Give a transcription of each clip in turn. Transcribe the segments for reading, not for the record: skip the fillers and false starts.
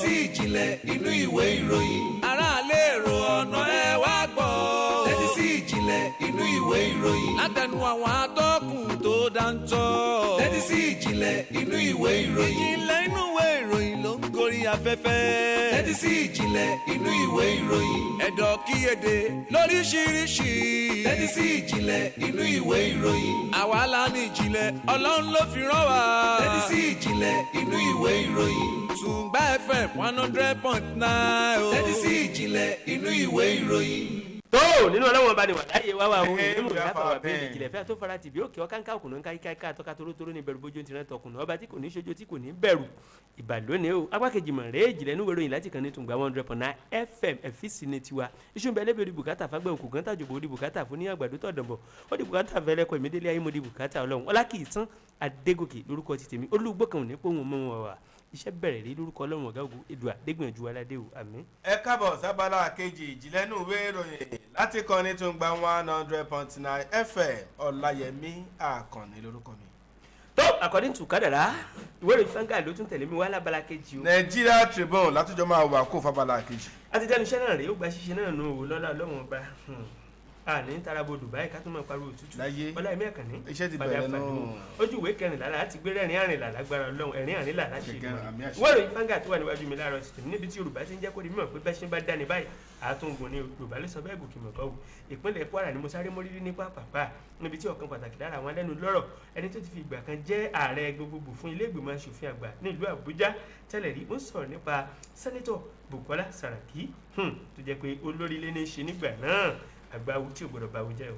sí ìjìnlẹ̀ inú ìwé ìròyìn. aráàlú èrò ọ̀nà ẹ wá gbọ́. tẹ́tí sí ìjìnlẹ̀ inú ìwé ìròyìn. látẹnu àwọn atọ́kùn tó dáńtọ́. tẹ́tí sí ìjìnlẹ̀ inú ìwé ìròyìn. ìjìnlẹ̀ inú ìwé ìròyìn ló ń gorí afẹ́fẹ́. tẹ́tí sí ìjìnlẹ̀ inú ìwé ìròyìn. ẹ̀dọ̀ kíyèdè lóríṣiríṣi. tẹ́tí sí ìjìnlẹ̀ inú ìwé ìròyìn. àwa la ní ìjìnlẹ̀ ọlọ́run ló fi rán wa. tẹ́tí sí ìjìnlẹ̀ inú ìwé ìròyìn. Tùngbà FM 100.9. tẹ́tí sí ìjìnlẹ̀ inú ìwé ìròyìn. tó nínú ọlọ́wọ́n bá ní wà láyé wá wà òun nínú ìyáfà wà bẹ́ẹ̀ ìjìnlẹ̀ fẹ́ tó fara tìbí òkè ọ̀kánká òkùnrin ká tọ́ka torótoró ní bẹ̀rù bójú ti rán tọkùnrin ọba tí kò ní ṣojú tí kò ní bẹ̀rù ìbàlónìí o apákejì mọ̀ rẹ́ ìjìnlẹ̀ inú ìròyìn láti kàn ní Tùngbà 100.9 FM ẹ̀fíìsì ní tiwa iṣu bẹ́ẹ̀ lẹ́bi bùkátà fagbẹ́ òkú kan tàjọ̀bọ̀ ó di bùkátà fún ní àgbàdo tọ̀dọ̀bọ̀ ó di bùkátà fẹ́lẹ́kọ̀ ìmídélé ayé mo di bùkátà ọlọ́run ọlá kì í tán Adégòkè lórúkọ ti tèmi olúgbó kan ò ní pòun mọ́ wọn wà iṣẹ́ bẹ̀rẹ̀ rí lórúkọ ọlọ́run ọ̀gá ògùn èdùà dégbìyànjú aládé o àmín. ẹ káàbọ̀ sábàlá kejì ìjìnlẹ̀ inú ìwé ìròyìn láti kàn ní Tùngbà 100.9 FM ọláyẹmí àkànní lórúkọ mi. tó according to kádàrá ìwé ìròyìn Vanguard ló tún tẹ̀lé mi wá lábala kejì o. Nigeria Tribune látújọ́ máa wà kó fábàlá kejì. àti dẹnu iṣẹ́ náà rèé ó gba ṣíṣe náà nù ó lọ́la ọlọ́run ọba ní tarabo Dubai ká tó máa pariwo òtútù ọlá ẹ̀mí ẹ̀kànní iṣẹ́ ti bẹ̀rẹ̀ náà ojú ìwé kẹrìnlá láti gbé rẹ́rìn àrìnlá lágbára ọlọ́run ẹ̀rín àrìnlá láṣẹ ìwé ìròyìn Vanguard tó wà níwájú mi láàárọ̀ sí tèmi níbi tí Yorùbá ti ń jẹ́ kó di mímọ̀ pé bẹ́ẹ̀ ṣe bá dání báyìí àtúngùn ni Yorùbá ló sọ bẹ́ẹ̀ gòkè mọ̀kọ́ wò ìpínlẹ̀ Kwara ni mo sáré mórírí ní pàápàá níbi tí ọ̀kan pàtàkì lára àwọn alẹ́nu lọ́rọ̀ ẹni tó ti fi ìgbà kan jẹ́ ààrẹ gbogbogbò fún ilé ìgbìmọ̀ aṣòfin àgbà nílùú Àbújá tẹ́lẹ̀ rí ó ń sọ̀rọ̀ nípa sẹ́nẹ́tọ̀ Bukola Saraki tó jẹ́ pé olórí ilé ní í ṣe nígbà náà àgbáwo tí ò gbọdọ̀ báwo jẹ́ o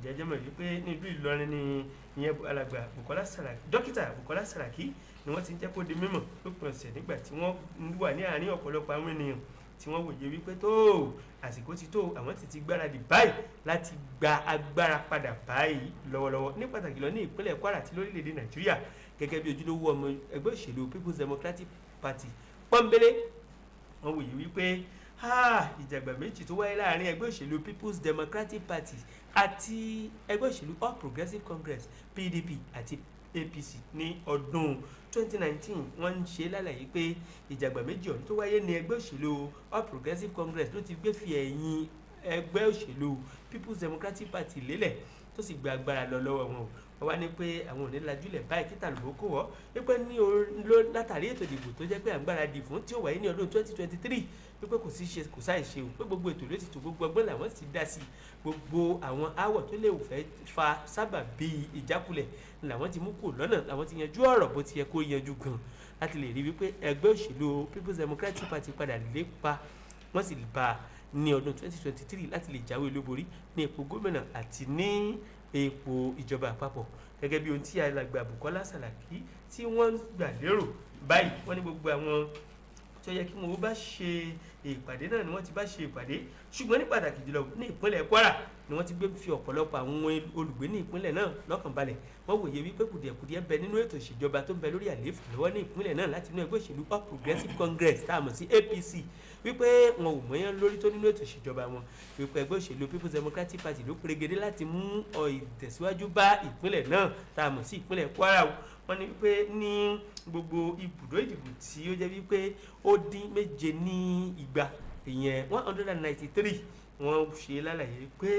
jẹjẹ mọ̀ wípé nílùú Ìlọrin ni ìyẹn alàgbà Bukola Saraki dókítà Bukola Saraki ni wọ́n ti ń jẹ́ kó di mímọ̀ lópin ọ̀sẹ̀ nígbà tí wọ́n wà ní àárín ọ̀pọ̀lọpọ̀ àwọn ènìyàn tí wọ́n wòye wípé tó àsìkò ti tó àwọn ti gbáradì báyìí láti gba agbára padà báyìí lọ́wọ́lọ́wọ́ ní pàtàkì lọ ní ìpínlẹ̀ Kwara àti lórílẹ̀‐èdè Nàìjíríà gẹ́gẹ́ bí ojúlówó ọmọ ẹgbẹ́ òṣèlú People's Democratic Party pọ́nbélé wọ́n wòye wípé ìjàgbá méjì tó wáyé láàrin ẹgbẹ́ òṣèlú People's Democratic Party àti ẹgbẹ́ òṣèlú All Progressives Congress PDP àti APC ní ọdún 2019 wọ́n ń ṣe lálàyé pé ìjàgbá méjì ọ̀hún tó wáyé ní ẹgbẹ́ òṣèlú All Progressives Congress ló ti gbé fi ẹ̀yìn ẹgbẹ́ òṣèlú People's Democratic Party lélẹ̀ tó sì gba agbára lọ lọ́wọ́ wọn o wọ́n wá ní pé àwọn ò ní lajúlẹ̀ báyìí kíta ló kó wọ́ wípé ní látàrí ètò ìdìbò tó jẹ́ pé à ń gbáradì fún tí ó wáyé ní ọdún 2023 wípé kò sí ṣe kò sáì ṣe o pé gbogbo ètò ló ti tò gbogbo ọgbọ́n làwọn ti dá sí gbogbo àwọn aáwọ̀ tó lè fẹ́ fa sábà bíi ìjákulẹ̀ làwọn ti mú kò lọ́nà làwọn ti yanjú ọ̀rọ̀ bó ti yẹ kó yanjú gan láti lè rí wípé ẹgbẹ́ òṣèlú People's Democratic Party padà lépa wọ́n sì bá ní ọdún 2023 láti lè jáwé olúborí ní ipò gómìnà àti ní ipò ìjọba àpapọ̀ gẹ́gẹ́ bí ohun tí alàgbà Bukola Saraki tí wọ́n gbà lérò báyìí wọ́n ní gbogbo àwọn tó yẹ kí wọ́n bá ṣe ìpàdé náà ni wọ́n ti bá ṣe ìpàdé ṣùgbọ́n ní pàtàkì jùlọ ní ìpínlẹ̀ Kwara ni wọ́n ti gbé fi ọ̀pọ̀lọpọ̀ àwọn olùgbé ní ìpínlẹ̀ náà lọ́kàn balẹ̀ wọ́n wòye wípé kùdìẹ̀kùdìẹ̀ bẹ nínú ètò ìṣèjọba tó ń bẹ lórí àlééfà lọ́wọ́ ní ìpínlẹ̀ náà láti inú ẹgbẹ́ òṣèlú All Progressives Congress tá a mọ̀ sí APC wípé wọn ò mọ̀yán lórí tó nínú ètò ìṣèjọba wọn wípé ẹgbẹ́ òṣèlú People's Democratic Party ló perégedé láti mú ìtẹ̀síwájú bá ìpínlẹ̀ náà tá a mọ̀ sí ìpínlẹ̀ Kwara o wọ́n ní wípé ní gbogbo ibùdó ìdìbò tí ó jẹ́ wípé ó dín méje ní igba ìyẹn 193 wọ́n ṣe lálàyé pé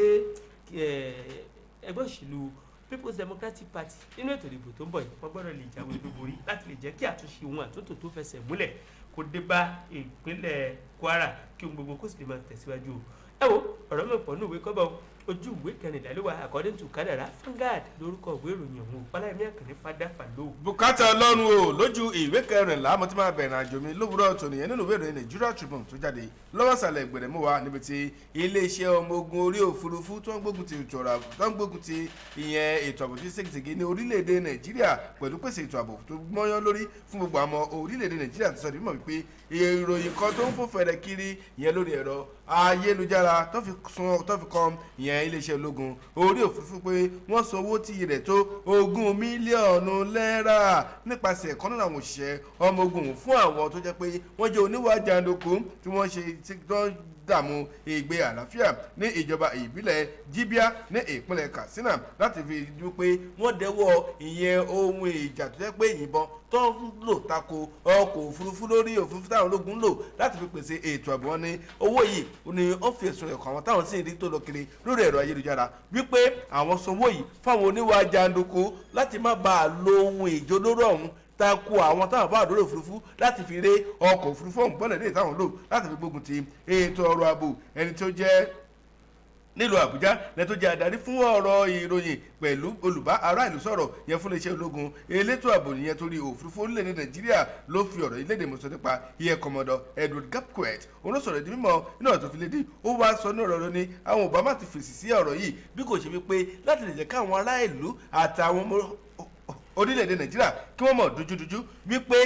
ẹgbẹ́ òṣèlú People's Democratic Party nínú ètò ìdìbò tó ń bọ̀ yìí wọ́n gbọ́dọ̀ lè jáwé olúborí láti lè jẹ́ kí àtúnṣe ohun àtúntò tó fẹsẹ̀ múlẹ̀ kó dé bá ìpínlẹ̀ Kwara kí ohun gbogbo kó sì lè máa tẹ̀síwájú o. ẹ wo ọ̀rọ̀ mi pọ̀ ní ìwé kọ́bọ̀ ojú ìwé kẹrìndínlẹ́wà according to kádàrá Vanguard lórúkọ ìwé ìròyìn ọ̀hún ọláyẹmí àkànní fada fàlọ́. bùkátà ọlọ́run o lójú ìwé kẹrìnlá mo ti máa bẹ̀rẹ̀ àjò mi lówùúrọ̀ tònìyàn nínú ìwé ìròyìn Nigeria Tribune tó jáde lọ́wọ́sàlẹ̀ gbẹ̀rẹ̀mú wa níbi tí iléeṣẹ́ ọmọ ogun orí òfurufú tó ń gbógun ti ìyẹn ètò ààbò tí ségesège ní orílẹ̀-èdè Nàìjíríà pẹ̀lú pèsè ètò ààbò tó mọ́yán lórí fún gbogbo àmọ́ orílẹ̀-èdè Nàìjíríà tó sọ di mímọ̀ wípé ìròyìn kan tó ń fò fẹ̀rẹ̀ kiri ìyẹn lórí ẹ̀rọ ayélujára tó fi kan ìyẹn iléeṣẹ́ ológun orí òfurufú pé wọ́n san owó tí rẹ̀ tó 20 mílíọ̀nù náírà nípasẹ̀ ẹ̀kọ́ nínú àwọn òṣìṣẹ́ ọmọ ogun fún àwọn tó jẹ́ pé wọ́n jẹ́ oníwà jàǹdùkú tí wọ́n ṣe dààmú ìgbé àlàáfíà ní ìjọba ìbílẹ̀ Jibia ní ìpínlẹ̀ Katsina láti fi dúró pé wọ́n dẹ́wọ́ ìyẹn ohun ìjà tó jẹ́ pé ìyìnbọn tó ń lò tako ọkọ̀ òfurufú lórí òfurufú táwọn ológun ń lò láti fi pèsè ètò ààbò wọn ní owó yìí ni ó fi ẹ̀sùn ẹ̀kọ́ àwọn táwọn sì ń rí tó lọ kiri lórí ẹ̀rọ ayélujára wípé àwọn sanwó yìí fáwọn oníwà jàǹdùkú láti má bàa lo ohun ìjólóró ọ̀hún tako àwọn táwọn bá àdúrà òfurufú láti fi ré ọkọ̀ òfurufú ọ̀hún gbọ́dọ̀ lè táwọn lò láti fi gbógun ti ètò ọrọ̀ ààbò ẹni tó jẹ́ nílùú àbújá lẹ́tọ́ jẹ́ adarí fún ọ̀rọ̀ ìròyìn pẹ̀lú olùbá ará ìlú sọ̀rọ̀ yẹn fún iléeṣẹ́ ológun elétò ààbò nìyẹn torí òfurufú orílẹ̀-èdè nàìjíríà ló fi ọ̀rọ̀ iléèdè mọ̀sán nípa iye kọmọdọ̀ Edward Gapquet olóṣọ̀rọ̀ di mímọ́ nínú ọ̀rọ̀ tó fi léde ó wá sọ ní ọ̀rọ̀ lóní àwọn Obama ti fèsì sí ọ̀rọ̀ yìí bí kò ṣe wípé láti lè jẹ́ káwọn ará ìlú àtàwọn orílẹ̀-èdè nàìjíríà kí wọ́n mọ̀ dújúdújú wípé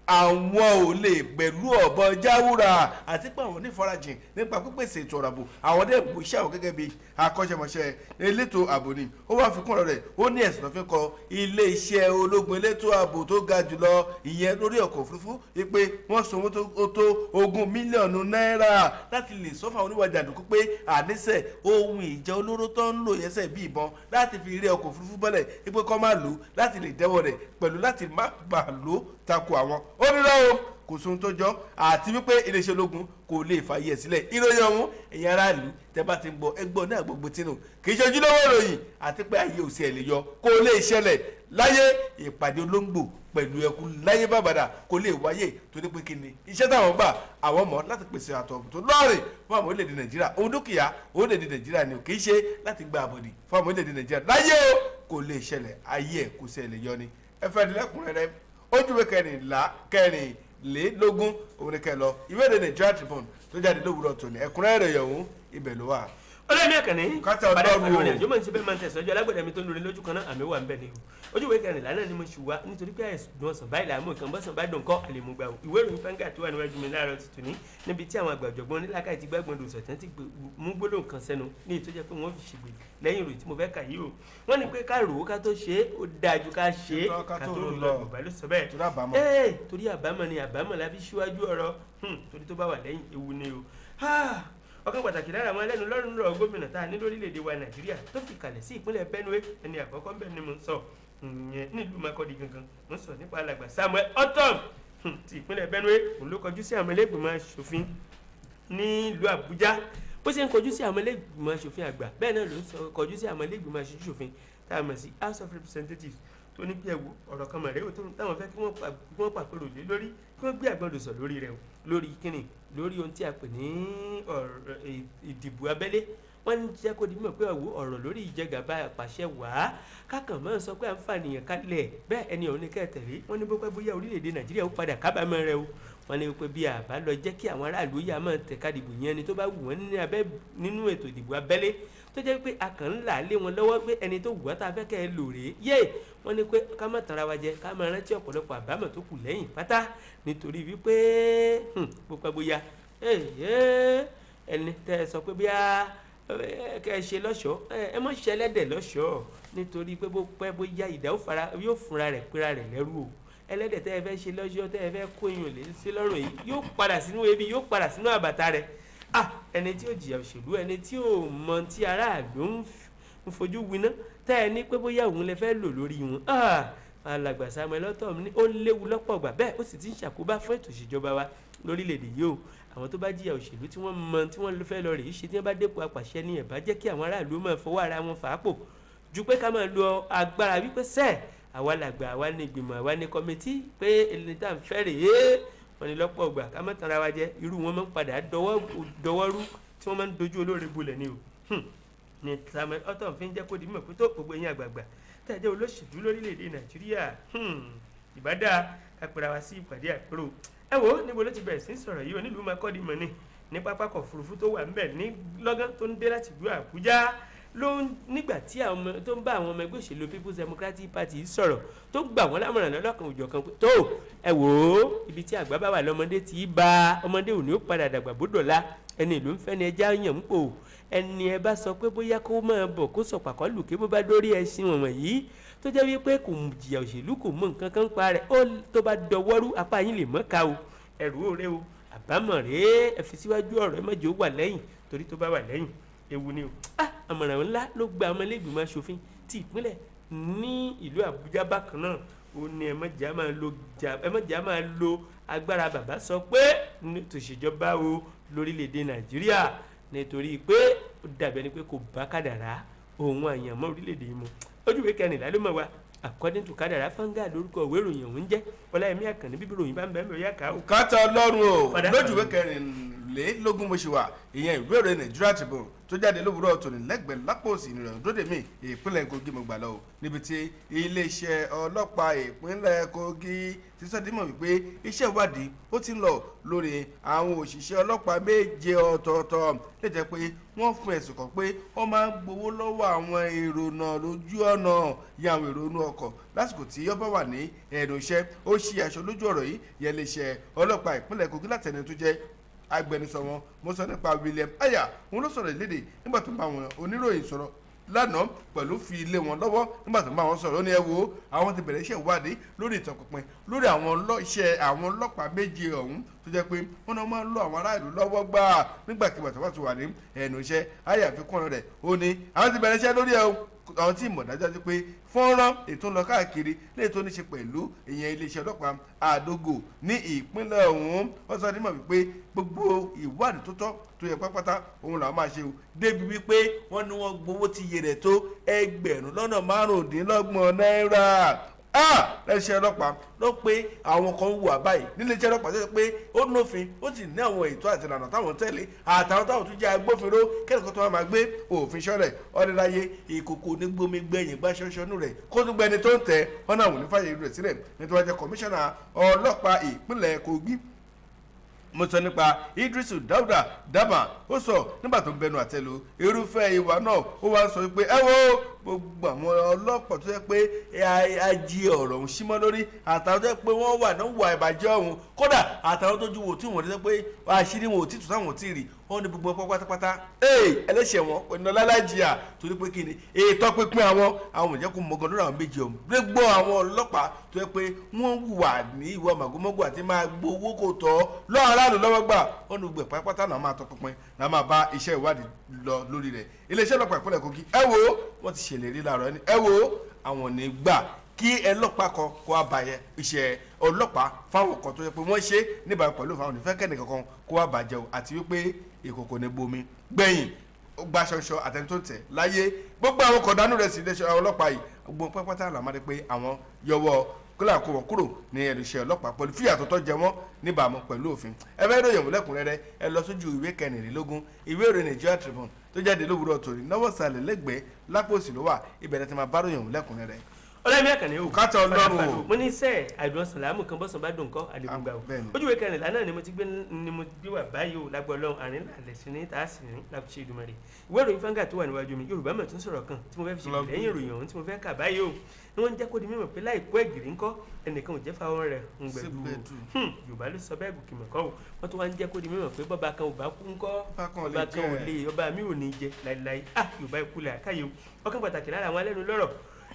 àwọn ò lè pẹ̀lú ọ̀bọ jáwúra àti pé àwọn onífarajìn nípa pípèsè ètò ọ̀rọ̀ ààbò àwọn dẹ́ gbò iṣẹ́ àwọn gẹ́gẹ́ bí akọ́ṣẹ́mọṣẹ́ elétò ààbò ni ó wá fi kún ọ̀rọ̀ rẹ̀ ó ní ẹ̀sùn lọ́fẹ́ kọ ilé iṣẹ́ ológun elétò ààbò tó ga jùlọ ìyẹn lórí ọkọ̀ òfurufú wípé wọ́n san owó tó 20 mílíọ̀nù náírà láti lè sọ fáwọn oníwà jàǹdùkú pé àníṣe ohun ìjà olóró tó ń lò yẹsẹ̀ bí ìbọn láti fi rí ọkọ̀ òfurufú bọ́lẹ̀ wípé kọ́ máa lò láti lè dẹ́wọ́ rẹ̀ pẹ̀lú láti má bàa lò tako àwọn ó ní lọ́wọ́ kò sóhun tó jọ àti wípé iléeṣẹ́ ológun kò lè fàyè ẹ̀ sílẹ̀ ìròyìn ọ̀hún ẹ̀yin aráàlú tẹ́ bá ti ń gbọ́ ẹgbọ́n náà gbogbo tínú kì í ṣe ojúlówó ìròyìn àti pé ayé òsì ẹ̀ lè yọ kó lè ṣẹlẹ̀ láyé ìpàdé olóńgbò pẹ̀lú ẹkú láyé bàbàdà kò lè wáyé torí pé kí ni iṣẹ́ táwọn gbà àwọn mọ̀ láti pèsè àtọ̀ tó lọ́ọ̀rìn fún àwọn orílẹ̀-èdè nàìjíríà ohun dúkìá orílẹ̀-èdè nàìjíríà ni kì í ṣe láti gba àbọ̀dì fún àwọn orílẹ̀-èdè nàìjíríà láyé o kò lè ṣẹlẹ̀ ayé ẹ̀ kò sí ẹ̀ lè yọ ni ẹ fẹ́ dilẹ́kùnrẹ́rẹ́ ojúwe kẹrìnlélógún òun ni kẹ lọ ìwé ìròyìn Nigeria Tribune tó jáde lówùúrọ̀ tòní ẹ̀kúnrẹ́rẹ́ rẹ̀ ọ̀hún ibẹ̀ ló wà. olóyè àkànní kátà ọdọ́rùn o àjọ máa ń ṣe bẹ́ẹ̀ máa ń tẹ̀sán ọjọ́ alágbẹ̀dẹ mi tó ń lórí lójú kan náà àmì wà ń bẹ̀ ni o ojúwe kẹrìnlá náà ni mo ṣù wá nítorí pé àìsùn ọ̀sán báyìí làmú nǹkan bọ́sàn bá dùn kọ́ àlèmúgbà o ìwé ìròyìn fẹ́ńgà tó wà níwájú mi láàárọ̀ ti tòní níbi tí àwọn àgbàjọ̀gbọ́n onílàkàyè ti gbàgbọ́n dòsọ̀ tán ti mú gbólóhùn kan sẹ́nu ní ètò jẹ́ pé wọ́n fi ṣègbè lẹ́yìn ìròyìn tí mo fẹ́ kà yìí o wọ́n ní pé ká rò ó ká tó ṣe é ó dáa ju ká ṣe é ká tó rò lọ bàbá ló sọ bẹ́ẹ̀ torí àbámọ̀ ni àbámọ̀ la fi ṣíwájú ọ̀rọ̀ torí tó bá wà lẹ́yìn ewu ni o ọ̀kan pàtàkì lára àwọn ẹlẹ́nu lọ́rùn lọ́rọ̀ gómìnà tá a ní lórílẹ̀‐èdè wa nàìjíríà tó fi kalẹ̀ sí ìpínlẹ̀ benue ẹni àkọ́kọ́ ń bẹ̀ ni mo ń sọ nílùú Makurdi gangan mo ń sọ nípa alàgbà Samuel Ortom ti ìpínlẹ̀ benue òun ló kọjú sí àwọn ẹlẹ́gbìmọ̀ aṣòfin nílùú àbújá bó ṣe ń kọjú sí àwọn ẹlẹ́gbìmọ̀ aṣòfin àgbà bẹ́ẹ̀ náà ló ń kọjú sí àwọn ẹlẹ́gbìmọ̀ aṣòfin tá a mọ̀ sí House of Representatives tó ní bí ẹ̀wò ọ̀rọ̀ kan mọ̀rẹ́ táwọn fẹ́ kí wọ́n pàpẹ́rò lé lórí kí wọ́n gbé àgbọ̀dọ̀ sọ lórí rẹ̀ lórí kíni lórí ohun tí a pè ní ìdìbò abẹ́lé wọ́n ń jẹ́ kó di mímọ̀ pé ọ̀rọ̀ lórí ìjẹgàba àpàṣẹ wàá kákan mọ́ sọ pé à ń fànìyàn kalẹ̀ bẹ́ẹ̀ ẹni ọ̀hún ní kẹ́tẹ̀lé wọ́n ní bópẹ́ bóyá orílẹ̀-èdè nàìjíríà ó padà kábàámọ̀ rẹ o wọ́n ní pé bí àbá lọ jẹ́ kí àwọn aráàlú yà máa tẹ̀ka dìbò yẹn ni tó bá wù wọ́n nínú ètò ìdìbò abẹ́lé tó jẹ́ pé a kàn ń là lé wọn lọ́wọ́ pé ẹni tó wù wá tá a fẹ́ kẹ́ ẹ lò rèé yé wọ́n ní pé ká má tanra wa jẹ ká máa rántí ọ̀pọ̀lọpọ̀ àbámọ̀ tó kù lẹ́yìn pátá nítorí wípé bópẹ́ bóyá ẹni tẹ́ ẹ sọ pé bí a kẹ́ ẹ ṣe lọ́ṣọ̀ọ́ ẹ mọ̀ ṣe ẹlẹ́dẹ̀ lọ́ṣọ̀ọ́ nítorí pé bó pẹ́ bóyá ìdá yóò fúnra rẹ̀ pera rẹ̀ lẹ́rú o ẹlẹ́dẹ̀ tẹ́ ẹ fẹ́ ṣe lọ́ṣọ̀ọ́ tẹ́ ẹ fẹ́ kó èèyàn lé sí lọ́rùn yìí yóò padà sínú ebi yóò padà sínú àbàtà rẹ̀ ẹni tí ó jìyà òṣèlú ẹni tí ó mọ tí aráàlú ń fojú winá tẹ́ ẹ ní pé bóyá òun lè fẹ́ lò lórí wọn alàgbà Samuel Ortom ní ó léwu lọ́pọ̀ gbà bẹ́ẹ̀ ó sì ti ń ṣàkóbá fún ètò ìṣèjọba wa lórílẹ̀‐èdè yìí o àwọn tó bá jìyà òṣèlú tí wọ́n mọ tí wọ́n fẹ́ lọ rèé ṣe tí wọ́n bá dépò apàṣẹ ní ẹ̀bá jẹ́ kí àwọn aráàlú máa fọwọ́ ara wọn fà á pò ju pé ká máa lo agbára wípé sẹ́ẹ̀ àwa làgbà àwa ní ìgbìmọ̀ àwa ní kọ́mítì pé ẹni tá à ń fẹ́ rèé wọ́n ní lọ́pọ̀ gbà ká má tanra wa jẹ irú wọn máa ń padà dọwọ́rú tí wọ́n máa ń dojú olóore bolẹ̀ ni o ní Samuel Ortom fi ń jẹ́ kó di mímọ̀ pé tó gbogbo ẹ̀yin àgbààgbà tẹ̀jẹ́ olóṣèlú lórílẹ̀‐èdè nàìjíríà ìbádá kápẹ́ra wa sí ìpàdé àpérò ẹ wo níbo ló ti bẹ̀rẹ̀ sí sọ̀rọ̀ yìí onílùú Makurdi mọ́ni ní pápákọ̀ òfurufú tó wà ńbẹ̀ ní lọ́gán tó ń dé láti ìlú àbújá nígbà tí tó ń bá àwọn ọmọ ẹgbẹ́ òṣèlú People's Democratic Party sọ̀rọ̀ tó gbà wọ́n lámọ̀ràn lọ́lọ́kan òjọ̀kan pé tó ẹ wò ó ibi tí àgbà bá wà lọ́mọdé tí í ba ọmọdé òní ó padà dàgbà bódòlá ẹni ìlú ń fẹ́ ni ẹja yàn ń pò ẹni ẹ bá sọ pé bóyá kó máa bọ̀ kó sọ pàkọ́ lùkẹ́ bó bá dórí ẹṣin wọ̀n yìí tó jẹ́ wípé kò jìyà òṣèlú kò mọ nǹkan kan pa rẹ̀ ó tó bá dọwọ́rú apá yín lè mọ́ ká o ẹ̀rù òre o àbámọ̀ rèé ẹ fi síwájú ọ̀rọ̀ ẹ mọ̀jẹ̀ ó wà lẹ́yìn torí tó bá wà lẹ́yìn ewu ni o àmọ̀ràn ńlá ló gba ọmọlẹ́gbìmọ̀ aṣòfin ti ìpínlẹ̀ ní ìlú àbújá bákan náà ó ní ẹ má jà máa lo agbára bàbá sọ pé tòṣèjọba o lórílẹ̀‐èdè Nàìjíríà nítorí pé ó dàbí ẹni pé kò bá kádàrá òun àyànmọ́ orílẹ̀‐èdè yìí mu ojú ìwé kẹrìnlá ló mọ̀ wá according to kádàrá Vanguard lórúkọ ìwé ìròyìn ọ̀hún jẹ́ Ọláyẹmí Àkànní bíbí ìròyìn bá ń bẹ́ẹ̀ mẹ́rin yàká o. kátà Ọlọ́run o lójú ìwé kẹrìnlélógún mo ṣe wà ìyẹn ìwé ìròyìn Nigeria Tribune tó jáde lówùúrọ̀ tòní lẹ́gbẹ̀ẹ́ lápò òsì ìrìn òdòdèmí ìpínlẹ̀ Kogi mo gbà lọ o níbi tí iléeṣẹ́ ọlọ́pàá ìpínlẹ̀ Kogi ti sọ dímọ̀ wípé iṣẹ́ ìwádìí ó ti ń lọ lórí àwọn òṣìṣẹ́ ọlọ́pàá méje ọ̀tọ̀ọ̀tọ̀ lè jẹ́ pé wọ́n fún ẹ̀sùn kàn pé wọ́n máa ń gbowó lọ́wọ́ àwọn èrò náà lójú ọ̀nà yẹ àwọn èrò inú ọkọ̀ lásìkò tí ọba wà ní ẹnu iṣẹ́ ó ṣí aṣọ lójú ọ̀rọ̀ yìí yẹ iléeṣẹ́ ọlọ́pàá ìpínlẹ̀ Kogi látẹni tó jẹ́ agbẹnusọ wọn mo sọ nípa William Aya òun ló sọ̀rọ̀ ìlédè nígbà tó bá wọn oníròyìn sọ̀rọ̀ lánàá pẹ̀lú fi ilé wọn lọ́wọ́ nígbà tó bá wọn sọ̀rọ̀ ó ní ẹ wo àwọn ti bẹ̀rẹ̀ iṣẹ́ ìwádìí lórí ìtọpinpin lórí àwọn ọlọ́pàá méje ọ̀hún tó jẹ́ pé wọ́n náà máa ń lo àwọn aráàlú lọ́wọ́ gbà nígbàkigbà tó bá ti wà ní ẹnu iṣẹ́ Aya àfikún rẹ̀ ó ní àwọn ti bẹ̀rẹ̀ iṣẹ́ lórí ẹ̀ àwọn tí ìmọ̀ dájọ́ sí pé fọ́nrán ètò ń lọ káàkiri léè tó ní ṣe pẹ̀lú ìyẹn iléeṣẹ́ ọlọ́pàá Àdógò ní ìpínlẹ̀ ọ̀hún wọ́n sọ nímọ̀ wípé gbogbo ìwádìí tó tọ́ tó yẹ pátápátá òun làwọn máa ṣe o débi wípé wọ́n ní wọ́n gbowó tí iye rẹ̀ tó ẹgbẹ̀rún lọ́nà márùndínlọ́gbọ̀n náírà lẹ́sẹ̀ ọlọ́pàá ló pé àwọn kan wù àbáyé nílé iṣẹ́ ọlọ́pàá tó yẹ pé ó nófin ó sì ní àwọn ètò àti ìlànà táwọn tẹ̀lé àtàwọn táwọn tún jẹ́ agbófinró kẹ́lẹ́kọ́ tó máa gbé òfin ṣọ́lẹ̀ ọ̀dẹ́láyé ìkòkò onígbómi gbẹ̀yìn gbá ṣọ́ṣọ́nù rẹ̀ kó tún gbẹni tó ń tẹ̀ ọ́nà àwọn onífàyè rẹ̀ sílẹ̀ nítorí wọ́n jẹ́ kọmíṣánná ọlọ́pàá ìpínlẹ̀ Kogi mo sọ nípa Idrisu Dauda Daba ó sọ nígbà tó ń bẹnu àtẹ́lu irúfẹ́ ìwà náà ó wá ń sọ pé ẹ wo gbogbo àwọn ọlọ́pàá tó yẹ pé ají ọ̀rọ̀ ọ̀hún símọ́ lórí àtàwọn tó yẹ pé wọ́n wà náà wà ìbàjẹ́ ọ̀hún kódà àtàwọn tó ju wò tí wọ́n rí pé àṣírí wọn ò tí tù táwọn ò tí rí wọ́n ní gbogbo ọpọ́ pátápátá ẹlẹ́ṣẹ̀ wọn pẹ̀lú ọlálàjìyà torí pé kíni ètò pínpín àwọn òjẹ́kù mọ́gàn lórí àwọn méjì ọ̀hún gbogbo àwọn ọlọ́pàá tó yẹ pé wọ́n wà ní ìwà màgòmágò àti máa gbowó kò tọ́ lọ́wọ́ aráàlú lọ́wọ́ gbà wọ́n ní gbogbo pátápátá náà máa tọpinpin náà máa bá iṣẹ́ ìwádìí lọ lórí rẹ̀ iléeṣẹ́ ọlọ́pàá ìpínlẹ̀ Kogi ẹ wo wọ́n ti ṣèlérí láàárọ̀ ẹni ẹ wo àwọn ní gbà kí ọlọ́pàá kan kó àbàyẹ iṣẹ́ ọlọ́pàá fáwọn kan tó yẹ pé wọ́n ṣe níbàá pẹ̀lú fáwọn onífẹ́kẹ́ni kankan kó àbàjẹ́ o àti wípé ìkòkò ní bomi gbẹ̀yìn gba ṣọṣọ àtẹni tó tẹ̀ láyé gbogbo àwọn kọ̀dánù rẹ̀ sí iléeṣẹ́ ọlọ́pàá yìí gbogbo pẹ́pẹ́tà làmọ́dé pé àwọn yọwọ́ kólà kó wọn kúrò ní ẹnìṣẹ́ ọlọ́pàá pẹ̀lú fíyà tó tọ́ jẹ wọ́n níbàámu pẹ̀lú òfin ẹ fẹ́ ròyìn lẹ́kùnrẹ́rẹ́ ẹ lọ sójú ìwé kẹrìnlélógún ìwé ìròyìn Nigeria Tribune tó jáde lówùúrọ̀ tòní náwó sàlẹ̀ lẹ́gbẹ̀ẹ́ lápò òsì ló wà ìbẹ̀rẹ̀ tí máa bá ròyìn lẹ́kùnrẹ́rẹ́. Ọláyẹmí Àkànní o kátà Ọlọ́run o mo ní sẹ́ẹ̀ àìdùn sàlámù kan bọ́sàn bá dùn kọ́ àdìgúngbà o ojú ìwé kẹrìnlá náà ni mo ti gbé wà báyìí o lágbó Ọlọ́run àárín àlẹ́ sí ní tààsì ní lápúṣe Èdùmàrè ìwé ìròyìn Vanguard tó wà níwájú mi Yorùbá mọ̀ tún sọ̀rọ̀ kan tí mo fẹ́ fi ṣe lẹ́yìn ìròyìn ọ̀hún tí mo fẹ́ kà báyìí o ni wọ́n ń jẹ́ kó di mímọ̀ pé láìpẹ́ ẹ̀gìrì ńkọ́ ẹnìkan ò jẹ́ fáwọn rẹ̀ ń gbẹ̀dú Yorùbá ló sọ bẹ́ẹ̀ gòkè mọ̀kọ́ o wọ́n tún wá ń jẹ́ kó di mímọ̀ pé bọ́ba kan ò bá kú ńkọ́ bọ́ba kan ò lè ọba mi ò ní jẹ láìláì Yorùbá ikú là káyé o ọkàn pàtàkì lára àwọn alẹ́nu lọ́rọ̀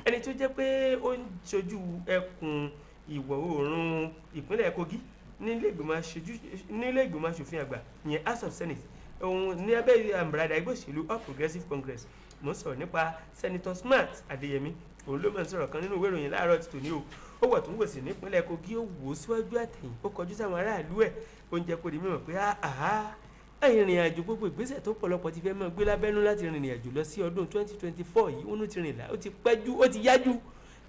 ẹni tó jẹ́ pé ó ń ṣojú ẹkùn ìwọ̀ oòrùn ìpínlẹ̀ Kogi nílé ìgbìmọ̀ aṣòfin àgbà ìyẹn House of Senate òun ní abẹ́ àmàràdà ẹgbẹ́ òṣèlú All Progressives Congress mo ń sọ̀rọ̀ nípa Senator Smart Adéyẹmí òun ló máa ń sọ̀rọ̀ kan nínú ìwé ìròyìn láàárọ̀ ti tòní o ó wọ̀ tó ń wòsì nípínlẹ̀ Kogi ó wò ó síwájú àtẹ̀yìn ó kọjú sáwọn aráàlú ẹ̀ ó ń jẹ́ kó di mímọ̀ pé ìrìn àjò gbogbo ìgbésẹ̀ tó pọ̀lọpọ̀ ti fẹ́ mọ́ gbé lábẹ́nú láti rìnrìn àjò lọ sí ọdún 2024 yìí ó ti rìnlá ó ti pẹ́jú ó ti yájú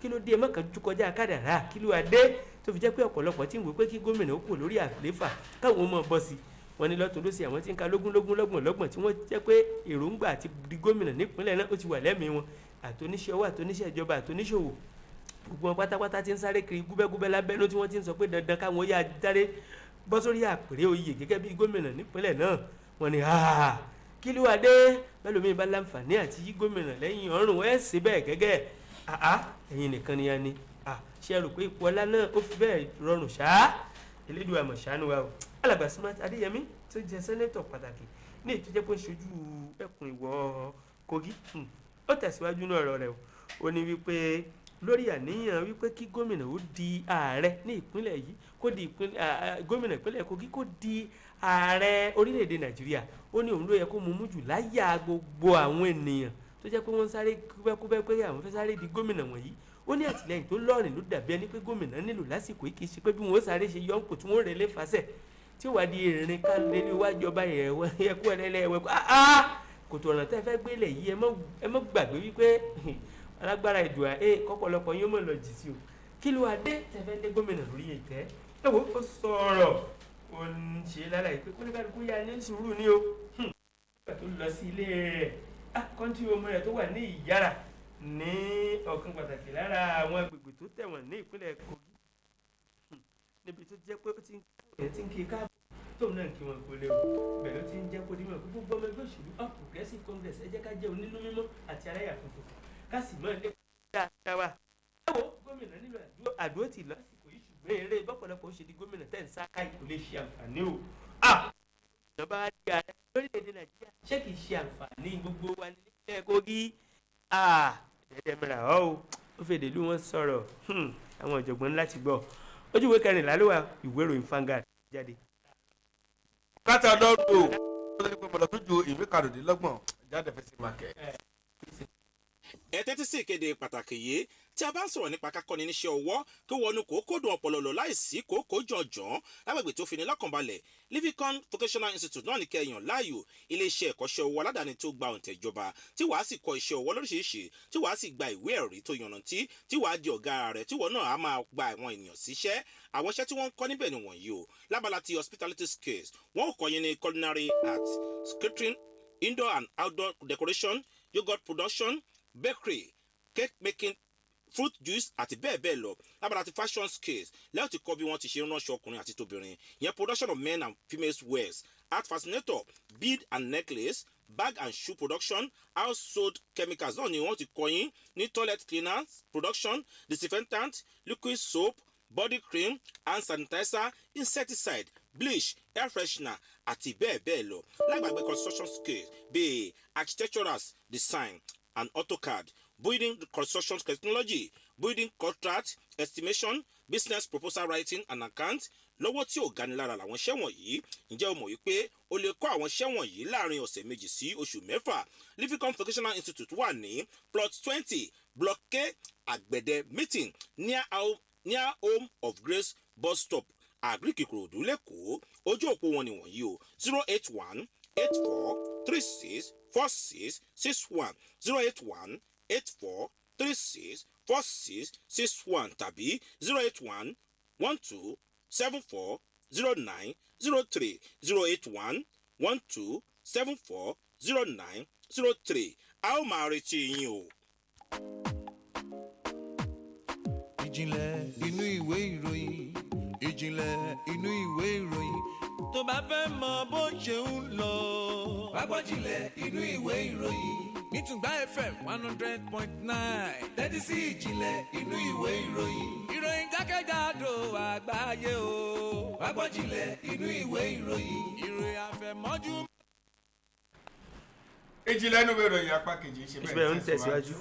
kí ló dé mọ́kànjú kọjá kádàrá kí ló adé tó fi jẹ́ pé ọ̀pọ̀lọpọ̀ tí ń wò pé kí gómìnà ó kù lórí àléfà káwọn ọmọ bọ́ sí wọn ní lọ́tún ló sì àwọn tí ń ka lọ́gbọ̀n tí wọ́n jẹ́ pé èròǹgbà àti di gómìnà nípínlẹ̀ náà ó ti wà lẹ́mìí wọn àtòníṣẹ́ owó àtòníṣẹ́ ìjọba àtòníṣòwò gbogbo wọn pátápátá ti ń sáré kiri gúbẹ́gúbẹ́ lábẹ́nú tí wọ́n ti ń sọ pé dandan káwọn yá dáre bọ́ sórí àpèrè oyè gẹ́gẹ́ bí gómìnà nípínlẹ̀ náà wọ́n ní kí ló wá dé mẹ́lòmíì bá láǹfààní àti yí gómìnà lẹ́yìn ọ̀rùn ẹ̀ sí bẹ́ẹ̀ gẹ́gẹ́ ẹ̀yin nìkan ni ya ni ṣe rò pé ipò ọlá náà ó fi bẹ́ẹ̀ rọrùn ṣáá Elédùà àmọ̀ ṣàánú wa o alàgbà Smart Adéyẹmí tó jẹ́ sẹ́nẹ́tọ̀ pàtàkì ní ètò jẹ́ pé ń ṣojú ẹkùn ìwọ̀ Kogi ó tẹ̀síwájú náà ọ̀rọ̀ rẹ̀ ó ní wípé lórí àníyàn wípé kí gómìnà ó di ààrẹ ní ìpínlẹ̀ yìí kó di gómìnà ìpínlẹ̀ Kogi kó di ààrẹ orílẹ̀-èdè Nàìjíríà ó ní òun ló yẹ kó mú jù láyà gbogbo àwọn ènìyàn tó jẹ́ pé wọ́n sáré kúbẹ́kúbẹ́ pé àwọn fẹ́ sáré di gómìnà wọ̀nyí ó ní àtìlẹ́yìn tó lọ́rìn ló dàbí ẹni pé gómìnà nílò lásìkò yìí kì í ṣe pé bí wọ́n sáré ṣe yọ̀ǹpò tí wọ́n rẹ̀ lé fàṣẹ tí ó wà di ìrìn ká lé níwájú ọba ẹ̀kú ẹlẹ́lẹ́wẹ̀ kòtò ọ̀nà tẹ́ fẹ́ gbélé yìí ẹ mọ́ gbàgbé wípé alágbára ìdùà kọ́pọ̀lọpọ̀ yóò mọ̀ lọ jì sí o kí ló wá dé tẹ́ fẹ́ dé gómìnà lórí ìtẹ́ ẹ wo ó sọ̀rọ̀ ó ń ṣe lálàyé pé kóníkàlùkù yá ní sùúrù ni o nígbà tó lọ sí ilé rẹ̀ kọ́ńtì ọmọ rẹ̀ tó wà ní Ìyára ní ọ̀kan pàtàkì lára àwọn agbègbè tó tẹ̀wọ̀n ní ìpínlẹ̀ Kogi níbi tó jẹ́ pé ó ti ń kí káàbọ̀ tóun náà kí wọn kó léwu bẹ́ẹ̀ ló ti ń jẹ́ kó dímọ̀ pé gbogbo ọmọ ẹgbẹ́ òṣèlú All Progressives Congress ẹ jẹ́ ká jẹ́ onínú mímọ́ àti aláyà funfun ká sì mọ́ ilé dáadáa wa. ẹ wo gómìnà nílò àdúró tì lásìkò yìí ṣùgbọ́n eré bọ́pọ̀lọpọ̀ ó ṣe di gómìnà tẹ̀ ń sá káyì kò lè ṣe àǹfààní o. ìjọba di ààrẹ lórílẹ̀‐èdè Nàìjíríà ṣé kìí ṣe àǹfààní gbogbo wa nílẹ̀ Kogi ẹ̀ẹ́dẹ̀ mìíràn ó fèdè lú wọn sọ̀rọ̀ àwọn ọ̀jọ̀gbọ́n láti gbọ́ ojú ìwé 14 ló wà ìwé ìròyìn Vanguard jáde. kátà lọ́rùn ó lè gbọ́dọ̀ tó ju ìwé 25 jáde fẹ́ sí mákẹ́. ẹ tẹ́tí sí ìkéde pàtàkì yìí tí a bá ń sọ̀rọ̀ nípa kákọ́ni níṣẹ́ ọwọ́ kí wọnú kòókòdùn ọ̀pọ̀lọlọ̀ láìsí kòókò jọ̀jọ̀n lágbègbè tó fini lọ́kànbalẹ̀ Livicon Vocational Institute náà ní kẹyàn láàyò iléeṣẹ́ ẹ̀kọ́ṣẹ́ owó aládàáni tó gba òǹtẹ̀ ìjọba tí wàá sì kọ́ iṣẹ́ ọwọ́ lóríṣiríṣi tí wàá sì gba ìwé ẹ̀rí tó yànnàntí tí wàá di ọ̀gá rẹ̀ tí wọ́n náà á máa gba àwọn ènìyàn síṣẹ́ àwọn iṣẹ́ tí wọ́n ń kọ́ níbẹ̀ nìwọ̀nyí o lábala ti hospitality skills wọ́n ò kọ́ yín ní culinary arts catering indoor and outdoor decoration yogurt production bakery cake making fruit juice àti bẹ́ẹ̀ bẹ́ẹ̀ lọ lábàrá ti fashion skills lẹ́yìn tí kọ́ bí wọ́n ti ṣe ránṣọ ọkùnrin àti tóbìnrin yẹn production of men and female wears art fascinator bead and necklace bag and shoe production household chemicals náà ni wọ́n ti kọ́ yín ní toilet cleaners production disinfectant liquid soap body cream hand sanitizer insecticide bleach air freshener àti bẹ́ẹ̀ bẹ́ẹ̀ lọ lágbàgbé construction skills bíi architectural design and AutoCAD building construction technology building contract estimation business proposal writing and account lọ́wọ́ tí ò gani lára làwọn iṣẹ́ wọ̀nyí ǹjẹ́ o mọ̀ wípé o lè kọ́ àwọn iṣẹ́ wọ̀nyí láàrin ọ̀sẹ̀ 2 sí oṣù 6 Livicon Vocational Institute wà ní plot 20 block K Àgbẹ̀dẹ meeting near Home of Grace bus stop Agric Ìkòròdú lẹ́kọ̀ọ́ ojú òpó wọn ni wọ̀nyí o 081 84 36 46 61 081 84 36 46 61 tàbí 081 12 74 09 03 081 12 74 09 03 a ó máa retí yín o. ìjìnlẹ̀ inú ìwé ìròyìn ìjìnlẹ̀ inú ìwé ìròyìn tó bá fẹ́ mọ bó ṣe ń lọ. wá gbọ́ ìjìnlẹ̀ inú ìwé ìròyìn nítùngbà FM 100.9 tẹ́tí sí ìjìnlẹ̀ inú ìwé ìròyìn ìròyìn jákèjádò àgbáyé o. wá gbọ́ ìjìnlẹ̀ inú ìwé ìròyìn ìròyìn àfẹ̀mọ́jú. ìjìnlẹ̀ inú ìwé ìròyìn apá kejì ṣe bẹ́ẹ̀ ń tẹ̀síwájú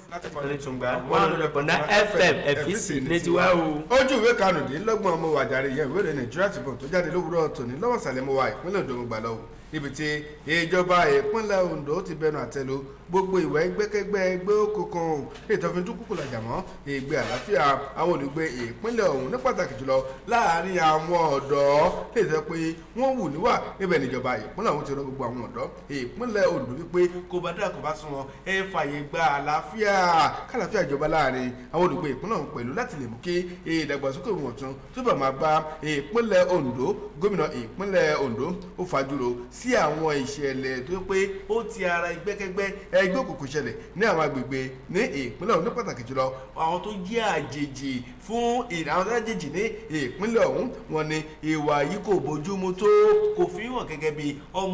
onítùngbà 100.9 FM FEC létí wá o. ojú ìwé 25 ọmọ wàjàre yẹn ìwé ìròyìn Nigeria Tribune tó jáde lówùúrọ̀ tòní lọ́wọ́ sàlẹ̀ mọ́ wa ìpínlẹ̀ Ondo gbà lọ́wọ́ níbi tí ìjọba ìpínlẹ̀ Ondo ti bẹnu àtẹ́lu gbogbo ìwà ẹgbẹ́kẹ́gbẹ́ ẹgbẹ́ òkùnkùn ìtọ́fin dúkùkù làjà mọ́ ìgbé àlàáfíà àwọn olùgbé ìpínlẹ̀ ọ̀hún ní pàtàkì jùlọ láàárín àwọn ọ̀dọ́ lè sọ pé wọ́n wù níwà níbẹ̀ níjọba ìpínlẹ̀ ọ̀hún ti rọ gbogbo àwọn ọ̀dọ́ ìpínlẹ̀ Ondo wípé kò bá dára kò bá sún wọn ẹ fààyè gba àlàáfíà kálàáfíà ìjọba láàárín àwọn olùgbé ìpínlẹ̀ ọ̀hún pẹ̀lú láti lè mú kí ìdàgbàsókè wọn tún túbọ̀ máa bá ìpínlẹ̀ Ondo gómìnà ìpínlẹ̀ Ondo ó fàdúró sí àwọn ìṣẹ̀lẹ̀ tó pé ó ti ara ẹgbẹ́kẹ́gbẹ́ ẹgbẹ́ òkùnkùn ṣẹlẹ̀ ní àwọn agbègbè ní ìpínlẹ̀ ọ̀hún ní pàtàkì jùlọ àwọn tó jẹ́ àjèjì fún àwọn tó àjèjì ní ìpínlẹ̀ ọ̀hún wọn ni ìwà yìí kò bójúmu tó kò fi hàn gẹ́gẹ́ bí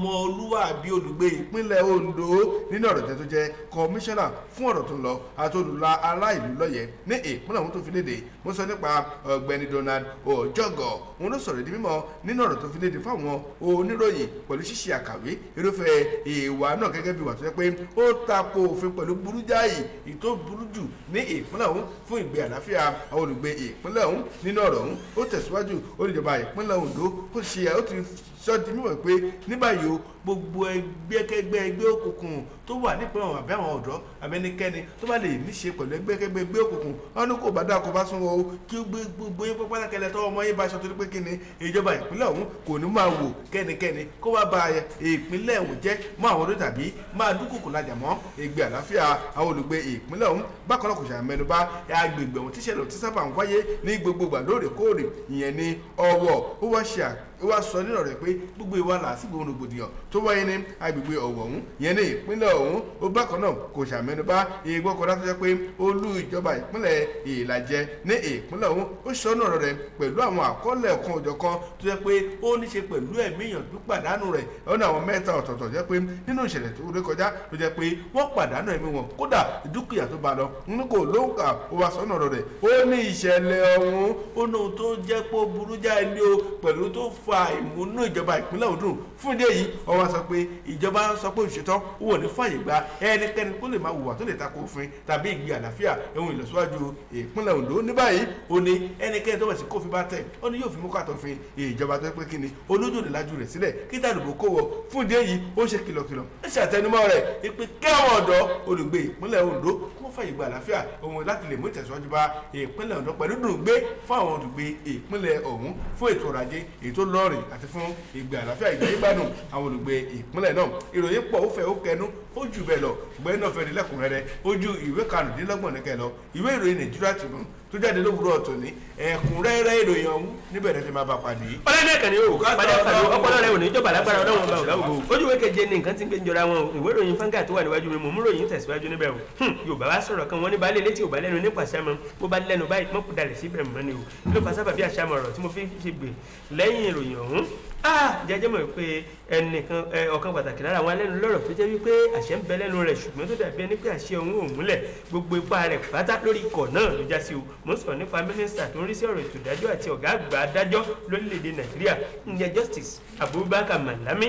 ọmọlúwàbí olùgbé ìpínlẹ̀ Ondo nínú ọ̀rọ̀ tó jẹ́ kọmíṣánná fún ọ̀rọ̀ tó ń lọ àti olùlà ará ìlú lọ́yẹ̀ ní ìpínlẹ̀ ọ̀hún tó fi léde mo sọ nípa ọ̀gbẹ́ni Donald Ojogo wọn ló sọ̀rọ̀ ìdí mímọ́ nínú ọ̀rọ̀ tó fi léde fáwọn oníròyìn pẹ̀lú ṣíṣe àkàwé irúfẹ́ ìwà náà gẹ́gẹ́ bí wà tó jẹ́ pé ó tako òfin pẹ̀lú burú jáì ìtò burú jù ní ìpínlẹ̀ ọ̀hún fún ìgbé àlàáfíà àwọn olùgbé ìpínlẹ̀ ọ̀hún nínú ọ̀rọ̀ ọ̀hún ó tẹ̀síwájú olùjọba ìpínlẹ̀ Ondo ó ti sọ di mímọ̀ pé ní báyìí o gbogbo ẹgbẹ́ òkùnkùn tó wà nípìnlẹ̀ àwọn àbí àwọn ọ̀dọ́ abẹ́nikẹ́ni tó bá lè níṣe pẹ̀lú ẹgbẹ́ òkùnkùn wọn ní kò bá dáa kó bá sún wọn o kí gbogbo yín pátákẹ́lẹ́ tọ́wọ́ ọmọ yín bá aṣọ torí pé kí ni ìjọba ìpínlẹ̀ ọ̀hún kò ní máa wò kẹ́nikẹ́ni kó wá ba ìpínlẹ̀ ọ̀hún jẹ́ mọ́ àwọn ọdún tàbí máa dúkùkù lajà mọ́ ẹgbẹ́ àlàáfíà àwọn olùgbé ìpínlẹ̀ ọ̀hún bákan náà kò ṣàmẹ́nubà agbègbè ọ̀hún tíṣẹ̀lẹ̀ tí sábà ń wáyé ní gbogbogbà lóòrèkóòrè ìyẹn ní Ọ̀wọ̀ ó wá sọ nínú rẹ̀ pé gbogbo ìwà làásìgbò rògbòdìyàn tó wáyé ní agbègbè Ọ̀wọ̀ ọ̀hún ìyẹn ní ìpínlẹ̀ ọ̀hún ó bákan náà kò ṣàmẹ́nubà ìgbọ́kọ̀dá tó jẹ́ pé olú ìjọba ìpínlẹ̀ Ìlàjẹ ní ìpínlẹ̀ ọ̀hún ó sọ nínú rẹ̀ pẹ̀lú àwọn àkọọ́lẹ̀ kan òjọ̀kan tó jẹ́ pé ó ní ṣe pẹ̀lú ẹ̀mí èèyàn tó pàdánù rẹ̀ ọ̀nà àwọn mẹ́ta ọ̀tọ̀ọ̀tọ̀ jẹ́ pé nínú ìṣẹ̀lẹ̀ tó ré kọjá tó jẹ́ pé wọ́n pàdánù ẹ̀mí wọn kódà dúkìá tó bá lọ ń kò lóǹkà ó wá sọ́nà rẹ̀ ó ní ìṣẹ̀lẹ̀ ọ̀hún ó ní ohun tó jẹ́ pé ó burú jáì ní o pẹ̀lú tó fa ìmúnú ìjọba ìpínlẹ̀ Ògùn fún ìdí èyí ó wá sọ pé ìjọba sọ pé òṣètọ́ ó wò ní fàyè gba ẹnikẹ́ni tó lè máa hùwà tó lè tako òfin tàbí ìgbé àlàáfíà ohun ìlọsíwájú ìpínlẹ̀ Ondo ní báyìí ó ní ẹnikẹ́ni tó bẹ̀ sí kófin bá tẹ̀ ó ní yóò fi mú kàtó fin ìjọba tó pé kí ni olójú lè lajú rẹ̀ sílẹ̀ kí tàdùbò kó wọ fún ìdí èyí ó ṣe kìlọ̀kìlọ̀ ó ṣe àtẹnumọ́ rẹ̀ ìpè kẹ́wọ̀n ọ̀dọ́ olùgbé ìpínlẹ̀ Ondo kó fàyè gba àlàáfíà ohun láti lè mú ìtẹ̀síwájú bá ìpínlẹ̀ Ondo pẹ̀lú dùngbé fún àwọn olùgbé ìpínlẹ̀ ọ̀hún fún ètò ọrọ̀ ajé ètò lọ́ọ̀rìn àti fún ìgbé àlàáfíà ìgbàyégbádùn àwọn olùgbé ìpínlẹ̀ náà ìròyìn pọ̀ ó fẹ́ ó kẹnu ó jù bẹ́ẹ̀ lọ gbẹ́yìn náà fẹ́ di lẹ́kùnrẹ́rẹ́ ojú ìwé karùndínlọ́gbọ̀n ní kẹlọ ìwé ìròyìn Nigeria Tribune tó jáde lówùúrọ̀ ọ̀tọ̀ ní ẹ̀kúnrẹ́rẹ́ ìròyìn ọ̀hún níbẹ̀ rẹ̀ ti máa bá pàdé. ọlọ́dẹ̀kan ni o padà pàdé ọpọlọ rẹ ò ní jọba lágbára ọlọ́run ọba ọ̀gá ògo ojú ìwé keje ni nǹkan tí ń gbé jọra wọn ìwé ìròyìn fanga tó wà níwájú mi mò ń ròyìn tẹ̀síwájú níbẹ̀ o Yorùbá wá sọ̀rọ̀ kan wọ́n ní baálé létí ò bá lẹ́nu nípa àṣàmọ́ bó bá lẹ́nu báyìí mọ́kù dalẹ̀ síbẹ̀ mọ́ ni o kí ló fa sábàbí àṣàmọ́ ọ̀rọ̀ tí mo fi ṣe gbè lẹ́yìn ìròyìn ọ̀hún jẹjẹ mọ̀ pé ẹnìkan ọ̀kan pàtàkì lára àwọn alẹ́nu lọ́rọ̀ tó jẹ́ wípé àṣẹ ń bẹ lẹ́nu rẹ̀ ṣùgbọ́n tó dàbí ẹni pé àṣẹ òun ò múlẹ̀ gbogbo ipá rẹ̀ pátá lórí ikọ̀ náà ló já sí o mo ń sọ̀rọ̀ nípa mínísítà tó ń rí sí ọ̀rọ̀ ètò ìdájọ́ àti ọ̀gá àgbà adájọ́ lórílẹ̀‐èdè Nàìjíríà ìyẹn Justice Abubakar Malami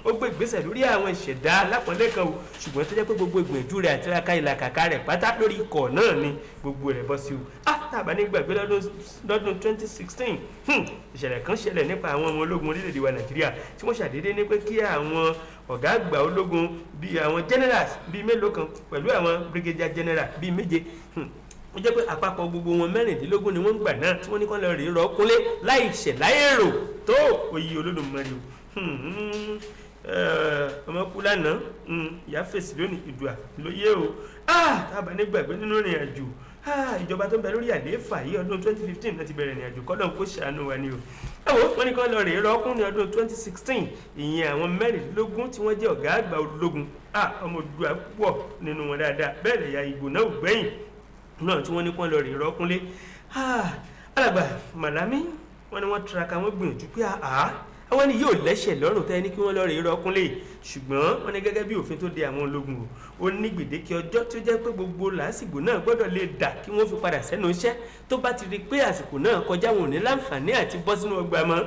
ó gbé ìgbésẹ̀ lórí àwọn ìṣẹ̀dá alápọ̀nlé kan o ṣùgbọ́n tó jẹ́ pé gbogbo ìgbìyànjú rẹ̀ àti ìlàkà ìlàkàkà rẹ̀ pátá lórí ikọ̀ náà ni gbogbo rẹ̀ bọ́ sí o tàbá ní gbàgbé lọ́dún 2016 ìṣẹ̀lẹ̀ kan ṣẹlẹ̀ nípa àwọn ọmọ ológun orílẹ̀-èdè wa Nàìjíríà tí wọ́n ṣàdédé ní pé kí àwọn ọ̀gá àgbà ológun bíi àwọn generals bíi mélòó kan pẹ̀lú àwọn brigadier general bíi méje ó jẹ́ pé àpapọ̀ gbogbo wọn 16 ni wọ́n ń gbà náà tí wọ́n ní kán lọ rí rọ́kúnlé láì ṣẹ̀ láì èrò tó oyè Olódùmarè o ọmọ kú lánàá ìyá fèsì lónìí ìdùà lóye o tábà ní gbàgbé nínú ìrìn àjò ìjọba tó ń bẹ lórí àlééfà yìí ọdún 2015 náà ti bẹ̀rẹ̀ ìrìn àjò kọ́dọ̀ kó ṣàánú wa ni o wọ́n ní kán lọ rèé rọ́ọ̀kún ní ọdún 2016 ìyẹn àwọn 16 tí wọ́n jẹ́ ọ̀gá àgbà ológun ọmọ Oòduà pọ̀ nínú wọn dáadáa bẹ́ẹ̀ lẹ̀yà Ìgbò náà ò gbẹ̀yìn náà tí wọ́n ní kán lọ rèé rọ́ọ̀kúnlé alàgbà Malami wọ́n ní wọ́n tiraka wọ́n gbìyànjú pé àwọn ni yóò lẹ́sẹ̀ lọ́rùn tẹ́ ní kí wọ́n lọ rèé rọ́ọ̀kúnlé ṣùgbọ́n wọ́n ní gẹ́gẹ́ bí òfin tó de àwọn ológun ó ní gbèdéke ọjọ́ tó jẹ́ pé gbogbo làásìgbò náà gbọ́dọ̀ lè dà kí wọ́n fi padà sẹ́nu iṣẹ́ tó bá ti rí pé àsìkò náà kọjá wọn ò ní láǹfààní àti bọ́ sínú ọgbà mọ́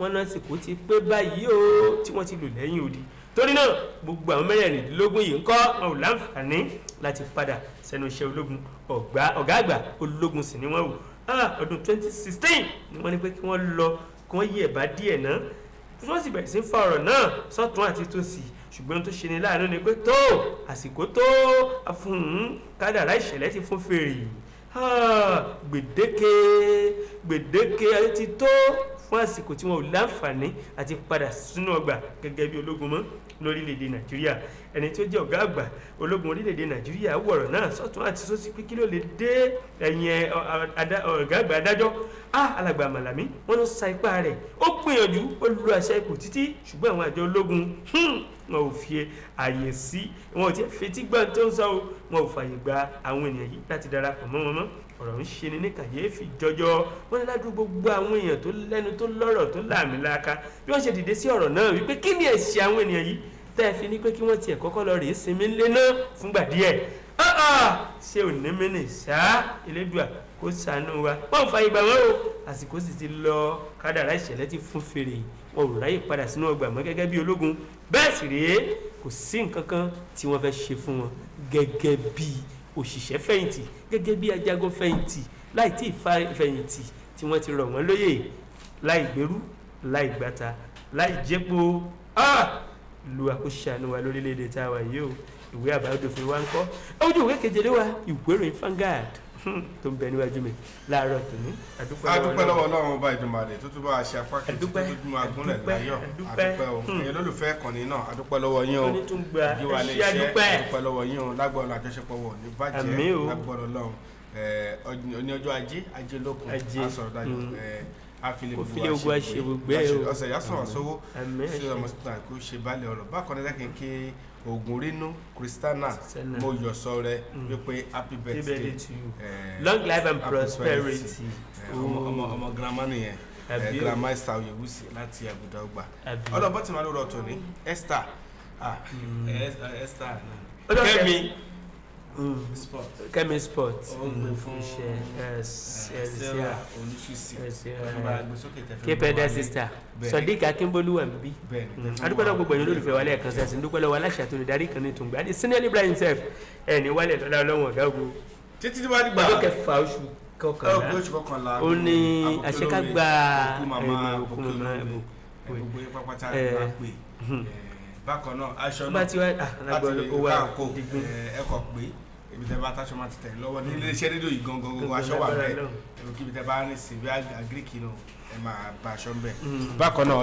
wọ́n náà àsìkò ti pé báyìí o tí wọ́n ti lò lẹ́yìn odi torí náà gbogbo àwọn 16 yìí ń kọ́ wọn ò láǹfààní láti padà sẹ́nu iṣẹ́ ológun ọ̀gá àgbà ológun sì ni wọ́n wò ọdún 2016 ni wọ́n ní pé kí wọ́n lọ kí wọ́n yí ẹ̀bá díẹ̀ náà tí wọ́n sì bẹ̀rẹ̀ sí fa ọ̀rọ̀ náà sọ́tún àti tòsì ṣùgbọ́n tó ṣe ni láàánú ni pé tó àsìkò tó fún kádàrá ìṣẹ̀lẹ̀ ti fún fèrè gbèdéke ti tó fún àsìkò tí wọn ò láǹfààní àti padà sínú ọgbà gẹ́gẹ́ bí ológun mọ́ lórílẹ̀‐èdè Nàìjíríà ẹni tí ó jẹ́ ọ̀gá àgbà ológun orílẹ̀‐èdè Nàìjíríà wọ̀rọ̀ náà sọ́tún àti sósì pé kí ló lè dé ẹ̀yìn ọ̀gá àgbà adájọ́ alàgbà Malami wọn ló sa ipá rẹ̀ ó gbìyànjú ó lu àṣẹ ipò títí ṣùgbọ́n àwọn àjọ ológun wọn ò fi àyè sí wọn ò tiẹ̀ fetí gbọ́n tó ń sọ wọn ò fàyè gba àwọn ènìyàn yìí láti darapọ̀ mọ́ wọn mọ́ ọ̀rọ̀ ń ṣe ni ní kàyéfì jọjọ wọ́n ní ládùúgbò gbogbo àwọn èèyàn tó lẹ́nu tó lọ́rọ̀ tó láàmìlàaka bí wọ́n ṣe dìde sí ọ̀rọ̀ náà wípé kí ni ẹ̀ṣẹ̀ àwọn ènìyàn yìí tẹ́ ẹ fi ní pé kí wọ́n tiẹ̀ kọ́kọ́ lọ rèé sinmi ńlé náà fúngbà díẹ̀ ṣé ò ní mí nì ṣá Elédùà kó ṣàánú wa wọ́n fa ìgbà wọn o àsìkò sì ti lọ kádàrá ìṣẹ̀lẹ̀ ti fún fèrè wọn ò ráyè padà sínú ọgbà mọ́ gẹ́gẹ́ bí ológun bẹ́ẹ̀ sì rèé kò sí nǹkan kan tí wọ́n fẹ́ ṣe fún wọn gẹ́gẹ́ bí òṣìṣẹ́ fẹ̀yìntì gẹ́gẹ́ bí ajagun fẹ̀yìntì láì tí ì fẹ̀yìntì tí wọ́n ti rọ̀ wọ́n lóyè láì gbèrú láì gbàtà láì jẹ́po lu àkóṣàánú wa lórílẹ̀‐èdè tá a wà yìí o ìwé àbádòfin wa ń kọ́ ojú ìwé keje ló wà ìwé ìròyìn Vanguard tó ń bẹ níwájú mi láàárọ̀ tòní. adúpẹ́ lọ́wọ́ Ọlọ́run ọba Ìdùmarè tó túbọ̀ àṣẹ apá kejì tó tún agúnlẹ̀ láyọ̀ adúpẹ́ o ẹ̀yin olólùfẹ́ ẹ̀kọ́ni náà adúpẹ́ lọ́wọ́ yín o ìdíwà lè ṣe adúpẹ́ lọ́wọ́ yín o lágbọ́n àjọṣepọ̀ wọ̀ ní bàjẹ́ lágbọ́n Ọlọ́run ní ọjọ́ ajé lókun asọ̀rọ̀dájú afile ogun àṣẹ gbogbo ọ̀sẹ̀ yasọ̀ àsọwọ́ sí ọmọ sítan kó ṣe balẹ̀ ọ̀rọ̀ bákan náà kí ogun rinu Christiana mo yọ sọ rẹ wípé happy birthday to you long life and prosperity ọmọ girama nìyẹn girama Esther Oyewusi láti Àgùdà Ọgbà ọlọ́bọ̀ tí wọ́n lò rọ̀ tó ní Esther Kẹ́mi sport képẹ́dẹ́ sista Sodiq Akínbólú wà níbí adúpẹ́lẹ́ gbogbo ẹ̀yin olólùfẹ́ wálé ẹ̀kan sẹ́sìn dúpẹ́lẹ́ wa aláṣà tó lè darí kan ní tùǹgbà ní senior Ibrahim himself ẹni wálé lọ́dá ọlọ́wọ̀n ọ̀gá ogun títí tí wọ́n gbà ọjọ́ kẹfà oṣù kọkànlá ó ní àṣekágbá òkú màmá bákan náà aṣọ náà láti káàkó ẹkọ pé ibi tẹ bá táṣọ máa ti tẹ̀ lọ́wọ́ ní iléeṣẹ́ rédíò yìí gangan aṣọ wà bẹ́ẹ̀ ibi tẹ bá rìn sí bí agiriki náà ẹ máa bá aṣọ ń bẹ̀. bákan náà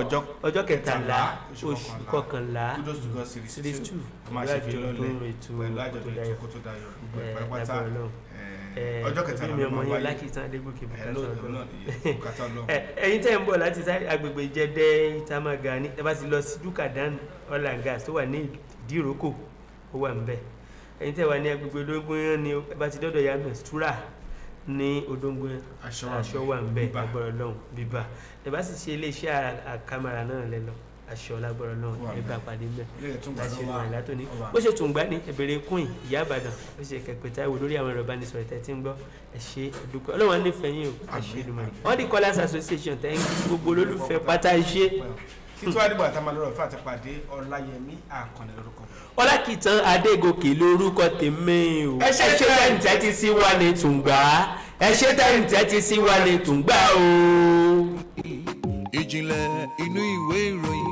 ọjọ́ kẹtàlá oṣù kọkànlá kudos to God series 2 máa ṣe fi lọ́lẹ̀ pẹ̀lú àjọ̀dún ètò kó tó dayọ̀ pátápátá ọjọ́ kẹtàlá mi ọmọ yẹn láti tán adégòkè bùkátà lọ. ẹ̀yin tẹ́ ń bọ̀ láti agbègbè Jẹ́dẹ́ Ìtàmàgà ní ẹ bá ti lọ sí Dukadan oil and gas tó wà ní Ìdíròkò ó wà ń bẹ̀. ẹ̀yin tẹ́ wà ní agbègbè Odóngúnyán ni ẹ bá ti dọ́dọ̀ ya Mistura ní Odóngúnyán aṣọ wà ń bẹ̀ agbọ̀rọ̀ lọ́hùn bíbá ẹ bá sì ṣe iléeṣẹ́ àkàmàrà náà lẹ lọ aṣọ lágbọ̀rọ̀ náà ẹgbà pàdé mẹ́ láti inú àìlá tó ní bó ṣe tún gbá ní ẹ̀bẹ̀rẹ̀ kún Ìyá Ìbàdàn ó ṣe kẹ̀pẹ̀tà ìwò lórí àwọn ẹ̀rọ ìbánisọ̀rọ̀ tẹ̀ tí ń gbọ́ ẹ ṣé dúpẹ́ Ọlọ́run nífẹ̀ẹ́ yín o ẹ ṣé Èdùmàrè all the callers association tẹ̀ ń gbogbo olólùfẹ́ pátá ṣe. títí wàá dìbò àtàmà lọ́rọ̀ fún àtẹ̀pàdé Ọláyẹmí Àkàndé lórúkọ. Ọlákìtàn Adégòkè lórúkọ tèmi o. ẹ ṣe tẹ́yìn tẹ́tí sí wa ní tùǹgbà ẹ ṣe tẹ́yìn tẹ́tí sí wa ní tùǹgbà o. ìjìnlẹ̀ inú ìwé ìròyìn